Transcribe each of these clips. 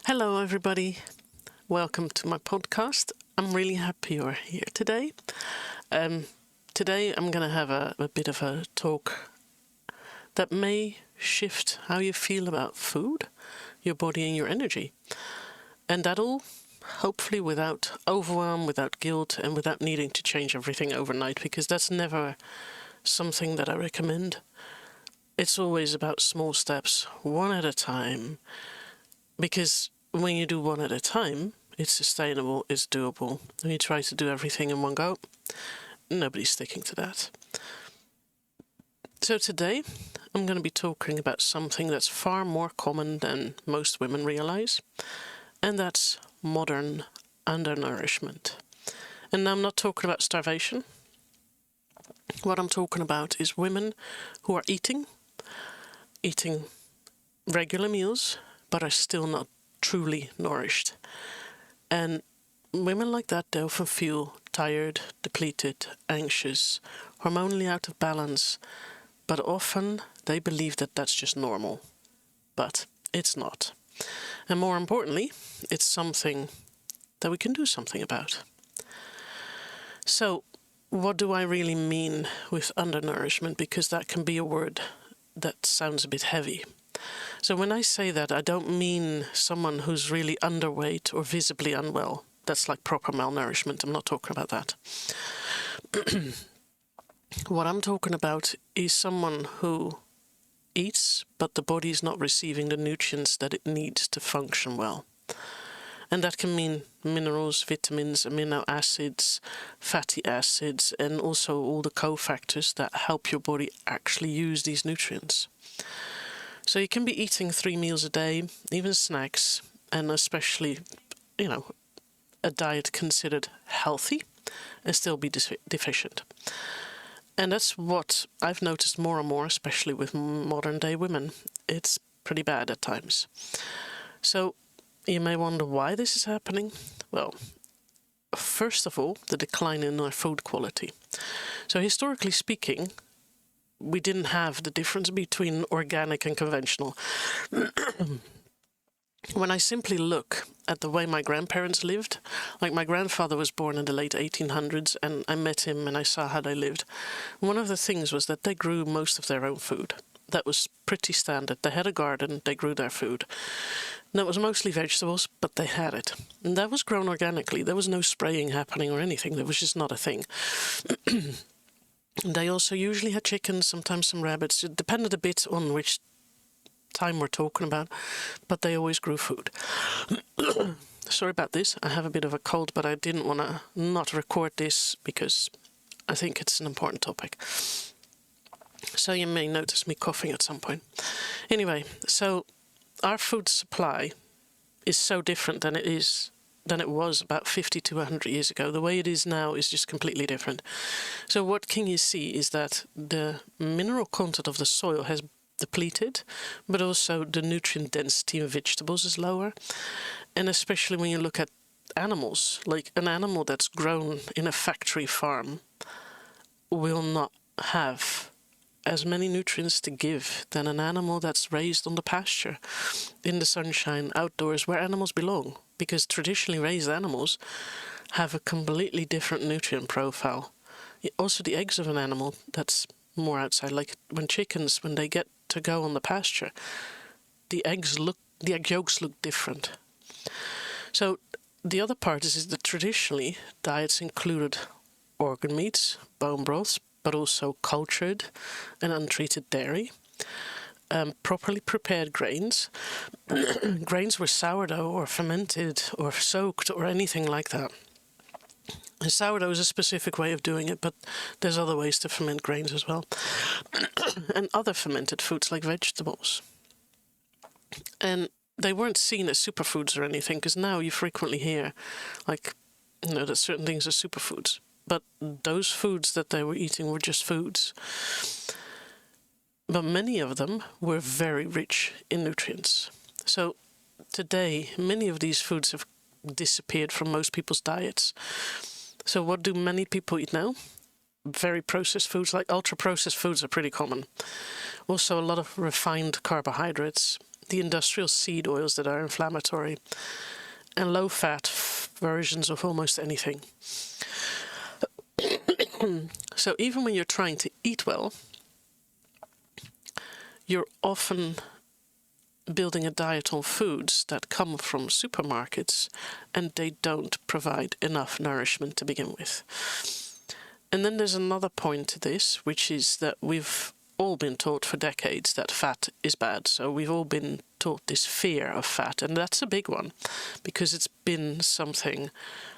Hello, everybody. Welcome to my podcast. I'm really happy you're here today. Today I'm going to have a bit of a talk that may shift how you feel about food, your body and your energy. And that all, hopefully without overwhelm, without guilt, and without needing to change everything overnight, because that's never something that I recommend. It's always about small steps, one at a time, because when you do one at a time, it's sustainable, it's doable. When you try to do everything in one go, nobody's sticking to that. So today, I'm going to be talking about something that's far more common than most women realize, and that's modern undernourishment. And I'm not talking about starvation. What I'm talking about is women who are eating regular meals, but are still not truly nourished. And women like that, they often feel tired, depleted, anxious, hormonally out of balance, but often they believe that that's just normal. But it's not. And more importantly, it's something that we can do something about. So, what do I really mean with undernourishment? Because that can be a word that sounds a bit heavy. So when I say that, I don't mean someone who's really underweight or visibly unwell. That's like proper malnourishment. I'm not talking about that. What I'm talking about is someone who eats, but the body is not receiving the nutrients that it needs to function well. And that can mean minerals, vitamins, amino acids, fatty acids, and also all the cofactors that help your body actually use these nutrients. So you can be eating 3 meals a day, even snacks, and especially, a diet considered healthy and still be deficient. And that's what I've noticed more and more, especially with modern day women. It's pretty bad at times. So you may wonder why this is happening. Well, first of all, the decline in our food quality. So historically speaking, we didn't have the difference between organic and conventional. When I simply look at the way my grandparents lived, like my grandfather was born in the late 1800s, and I met him and I saw how they lived. One of the things was that they grew most of their own food. That was pretty standard. They had a garden, they grew their food. And that was mostly vegetables, but they had it. And that was grown organically. There was no spraying happening or anything. That was just not a thing. They also usually had chickens, sometimes some rabbits. It depended a bit on which time we're talking about, but they always grew food. Sorry about this. I have a bit of a cold, but I didn't want to not record this because I think it's an important topic. So you may notice me coughing at some point. Anyway, so our food supply is so different than it was about 50 to 100 years ago. The way it is now is just completely different. So what can you see is that the mineral content of the soil has depleted, but also the nutrient density in vegetables is lower. And especially when you look at animals, like an animal that's grown in a factory farm will not have as many nutrients to give than an animal that's raised on the pasture, in the sunshine, outdoors, where animals belong. Because traditionally raised animals have a completely different nutrient profile. Also, the eggs of an animal that's more outside, like when chickens, when they get to go on the pasture, the egg yolks look different. So the other part is that traditionally diets included organ meats, bone broths, but also cultured and untreated dairy. Properly prepared grains. Grains were sourdough or fermented or soaked or anything like that. And sourdough is a specific way of doing it, but there's other ways to ferment grains as well. And other fermented foods like vegetables. And they weren't seen as superfoods or anything, because now you frequently hear, that certain things are superfoods. But those foods that they were eating were just foods. But many of them were very rich in nutrients. So today, many of these foods have disappeared from most people's diets. So what do many people eat now? Very processed foods, like ultra-processed foods are pretty common. Also a lot of refined carbohydrates, the industrial seed oils that are inflammatory, and low-fat versions of almost anything. So even when you're trying to eat well, you're often building a diet on foods that come from supermarkets, and they don't provide enough nourishment to begin with. And then there's another point to this, which is that we've all been taught for decades that fat is bad. So we've all been taught this fear of fat, and that's a big one, because it's been something.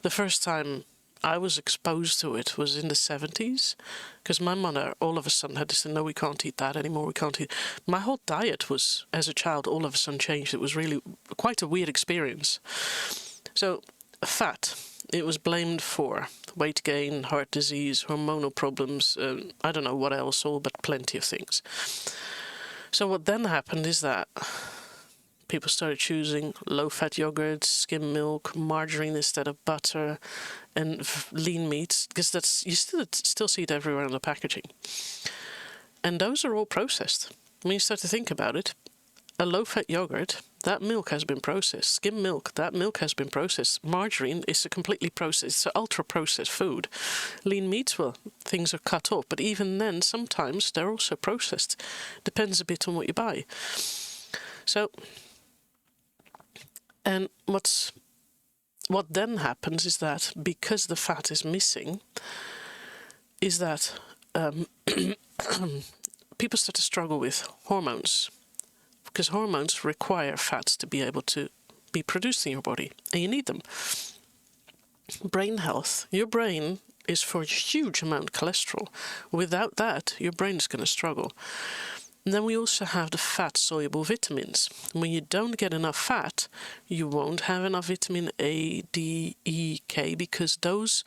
The first time I was exposed to it was in the 70s, because my mother all of a sudden had to say, no, we can't eat that anymore, we can't eat. My whole diet was, as a child, all of a sudden changed. It was really quite a weird experience. So fat, it was blamed for weight gain, heart disease, hormonal problems, I don't know what else, all but plenty of things. So what then happened is that people started choosing low-fat yogurt, skim milk, margarine instead of butter, and lean meats, because that's, you still see it everywhere in the packaging. And those are all processed. When you start to think about it, a low-fat yogurt, that milk has been processed. Skim milk, that milk has been processed. Margarine is a completely processed, it's an ultra-processed food. Lean meats, well, things are cut off, but even then, sometimes they're also processed. Depends a bit on what you buy. So, and what then happens is that because the fat is missing, is that people start to struggle with hormones, because hormones require fats to be able to be produced in your body, and you need them. Brain health. Your brain is for a huge amount cholesterol. Without that, your brain is going to struggle. And then we also have the fat-soluble vitamins. When you don't get enough fat, you won't have enough vitamin A, D, E, K, because those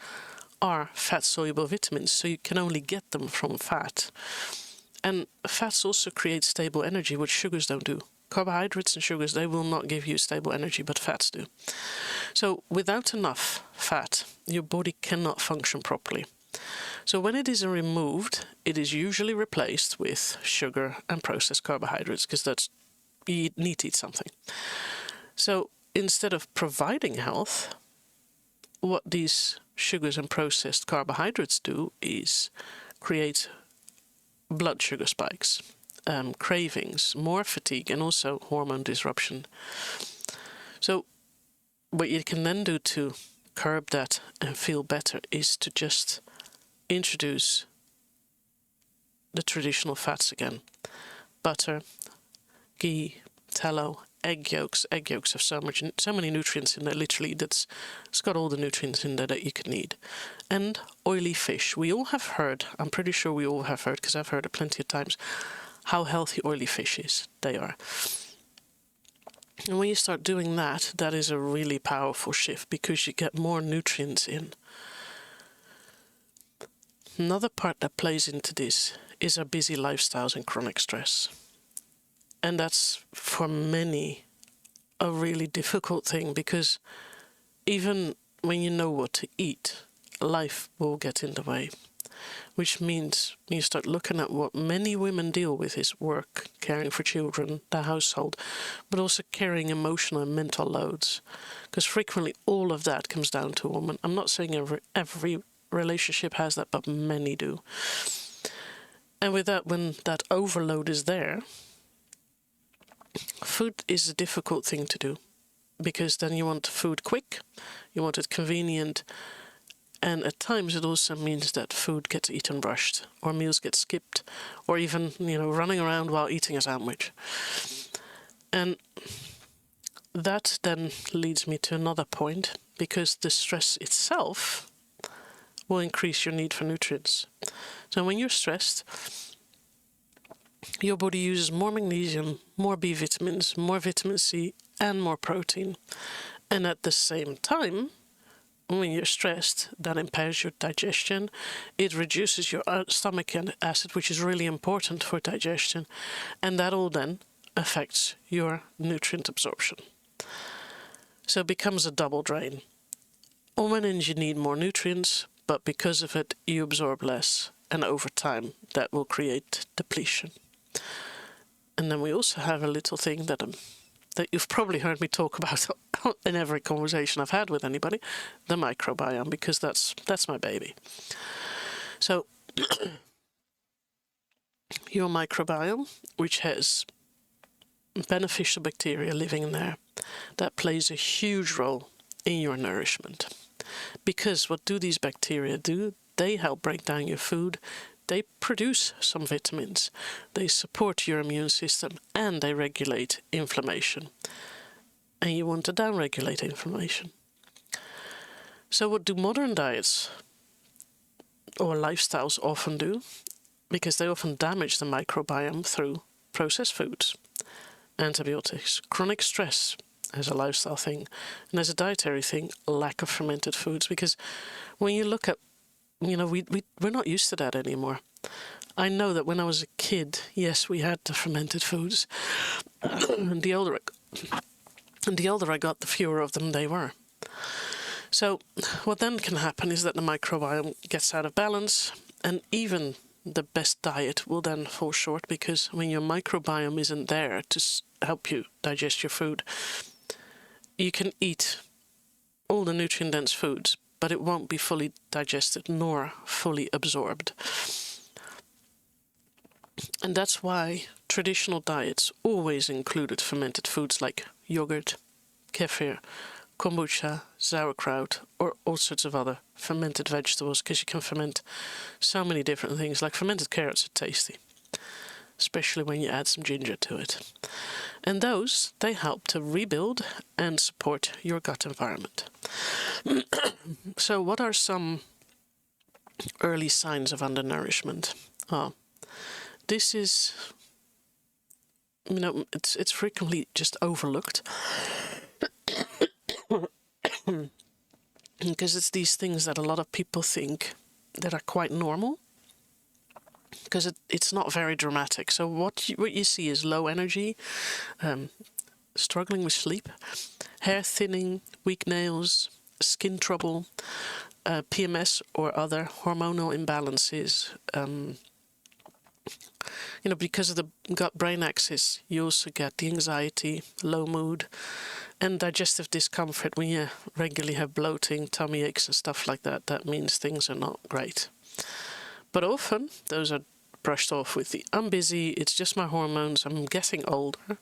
are fat-soluble vitamins, so you can only get them from fat. And fats also create stable energy, which sugars don't do. Carbohydrates and sugars, they will not give you stable energy, but fats do. So without enough fat, your body cannot function properly. So when it is removed, it is usually replaced with sugar and processed carbohydrates, because that's, you need to eat something. So instead of providing health, what these sugars and processed carbohydrates do is create blood sugar spikes, cravings, more fatigue, and also hormone disruption. So what you can then do to curb that and feel better is to just introduce the traditional fats again. Butter, ghee, tallow, egg yolks. Egg yolks have so many nutrients in there, literally, it's got all the nutrients in there that you could need. And oily fish. We all have heard, I'm pretty sure we all have heard, because I've heard it plenty of times, how healthy oily fish is. They are. And when you start doing that, that is a really powerful shift, because you get more nutrients in. Another part that plays into this is our busy lifestyles and chronic stress. And that's, for many, a really difficult thing, because even when you know what to eat, life will get in the way. Which means you start looking at what many women deal with is work, caring for children, the household, but also carrying emotional and mental loads. Because frequently all of that comes down to a woman. I'm not saying every relationship has that, but many do. And with that, when that overload is there, food is a difficult thing to do, because then you want food quick, you want it convenient, and at times it also means that food gets eaten rushed, or meals get skipped, or even, running around while eating a sandwich. And that then leads me to another point, because the stress itself will increase your need for nutrients. So when you're stressed, your body uses more magnesium, more B vitamins, more vitamin C, and more protein. And at the same time, when you're stressed, that impairs your digestion. It reduces your stomach acid, which is really important for digestion. And that all then affects your nutrient absorption. So it becomes a double drain. On one end, you need more nutrients, but because of it, you absorb less. And over time, that will create depletion. And then we also have a little thing that you've probably heard me talk about in every conversation I've had with anybody, the microbiome, because that's my baby. So your microbiome, which has beneficial bacteria living in there, that plays a huge role in your nourishment. Because what do these bacteria do? They help break down your food, they produce some vitamins, they support your immune system, and they regulate inflammation. And you want to downregulate inflammation. So what do modern diets or lifestyles often do? Because they often damage the microbiome through processed foods, antibiotics, chronic stress as a lifestyle thing, and as a dietary thing, lack of fermented foods. Because when you look at, we're not used to that anymore. I know that when I was a kid, yes, we had the fermented foods. And the older I got, the fewer of them they were. So what then can happen is that the microbiome gets out of balance, and even the best diet will then fall short, because when your microbiome isn't there to help you digest your food, you can eat all the nutrient-dense foods, but it won't be fully digested nor fully absorbed. And that's why traditional diets always included fermented foods like yogurt, kefir, kombucha, sauerkraut, or all sorts of other fermented vegetables, because you can ferment so many different things. Like fermented carrots are tasty, especially when you add some ginger to it. And those, they help to rebuild and support your gut environment. So what are some early signs of undernourishment? This is, it's frequently just overlooked. Because it's these things that a lot of people think that are quite normal, because it's not very dramatic. So what you see is low energy, struggling with sleep, hair thinning, weak nails, skin trouble, PMS or other hormonal imbalances. Because of the gut-brain axis, you also get the anxiety, low mood, and digestive discomfort. When you regularly have bloating, tummy aches and stuff like that, that means things are not great. But often, those are brushed off with I'm busy, it's just my hormones, I'm getting older.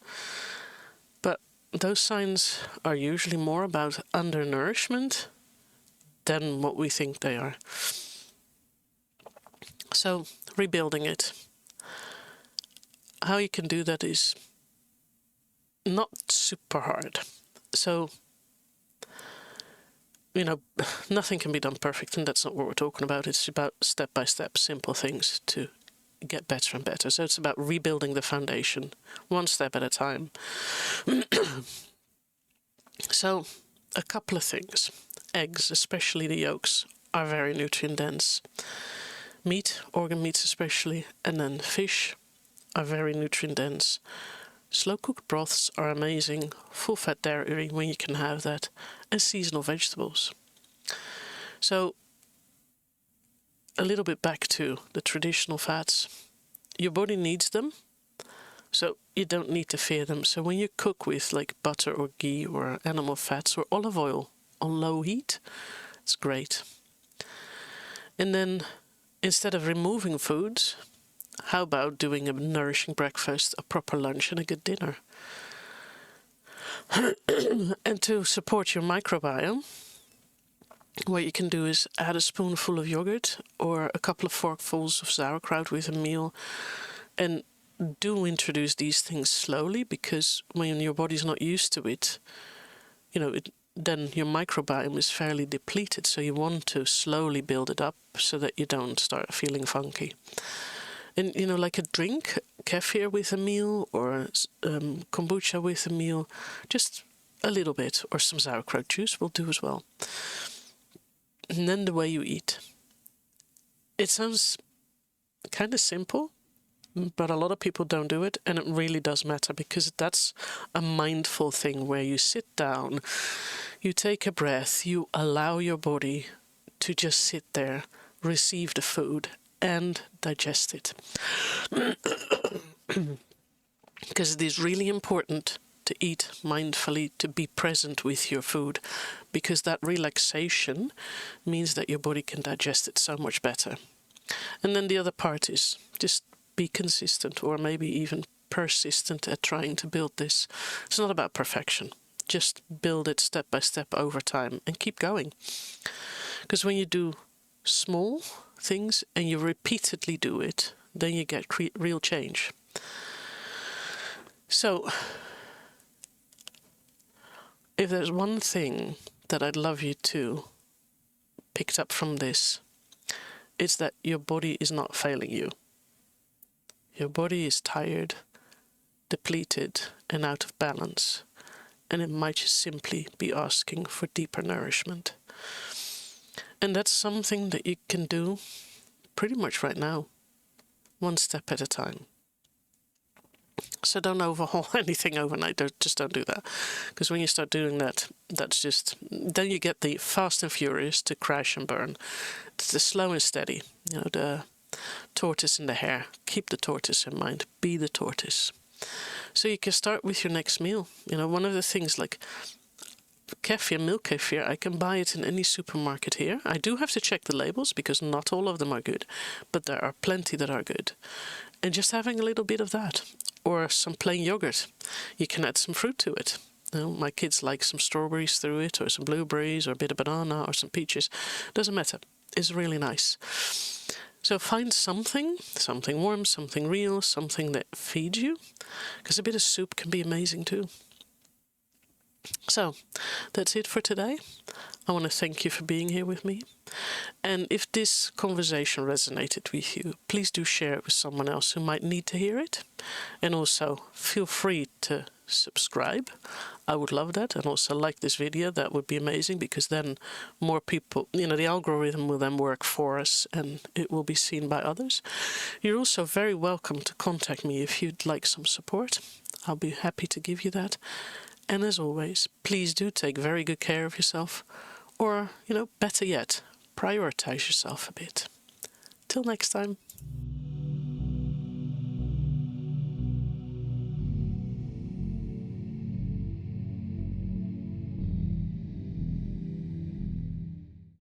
But those signs are usually more about undernourishment than what we think they are. So, rebuilding it. How you can do that is not super hard. So, nothing can be done perfect, and that's not what we're talking about. It's about step-by-step, simple things to get better and better. So it's about rebuilding the foundation, one step at a time. So, a couple of things. Eggs, especially the yolks, are very nutrient-dense. Meat, organ meats especially, and then fish are very nutrient-dense. Slow-cooked broths are amazing, full-fat dairy when you can have that, and seasonal vegetables. So, a little bit back to the traditional fats. Your body needs them, so you don't need to fear them. So when you cook with like butter or ghee or animal fats or olive oil on low heat, it's great. And then, instead of removing foods, how about doing a nourishing breakfast, a proper lunch, and a good dinner? And to support your microbiome, what you can do is add a spoonful of yogurt or a couple of forkfuls of sauerkraut with a meal. And do introduce these things slowly, because when your body's not used to it, then your microbiome is fairly depleted. So you want to slowly build it up so that you don't start feeling funky. And, like a drink, kefir with a meal or kombucha with a meal, just a little bit, or some sauerkraut juice will do as well. And then the way you eat. It sounds kind of simple, but a lot of people don't do it, and it really does matter, because that's a mindful thing where you sit down, you take a breath, you allow your body to just sit there, receive the food, and digest it. because it is really important to eat mindfully, to be present with your food, because that relaxation means that your body can digest it so much better. And then the other part is just be consistent, or maybe even persistent at trying to build this. It's not about perfection. Just build it step by step over time and keep going. Because when you do small things and you repeatedly do it, then you get real change. So, if there's one thing that I'd love you to pick up from this, it's that your body is not failing you. Your body is tired, depleted, and out of balance, and it might just simply be asking for deeper nourishment. And that's something that you can do pretty much right now, one step at a time. So don't overhaul anything overnight. Just don't do that. Because when you start doing that, then you get the fast and furious to crash and burn. It's the slow and steady, the tortoise and the hare. Keep the tortoise in mind. Be the tortoise. So you can start with your next meal. One of the things like kefir, milk kefir, I can buy it in any supermarket here. I do have to check the labels because not all of them are good, but there are plenty that are good. And just having a little bit of that, or some plain yogurt, you can add some fruit to it. My kids like some strawberries through it, or some blueberries, or a bit of banana, or some peaches. Doesn't matter. It's really nice. So find something warm, something real, something that feeds you, because a bit of soup can be amazing too. So, that's it for today. I want to thank you for being here with me. And if this conversation resonated with you, please do share it with someone else who might need to hear it. And also, feel free to subscribe. I would love that. And also like this video. That would be amazing, because then more people, the algorithm will then work for us and it will be seen by others. You're also very welcome to contact me if you'd like some support. I'll be happy to give you that. And as always, please do take very good care of yourself. Or, better yet, prioritize yourself a bit. Till next time.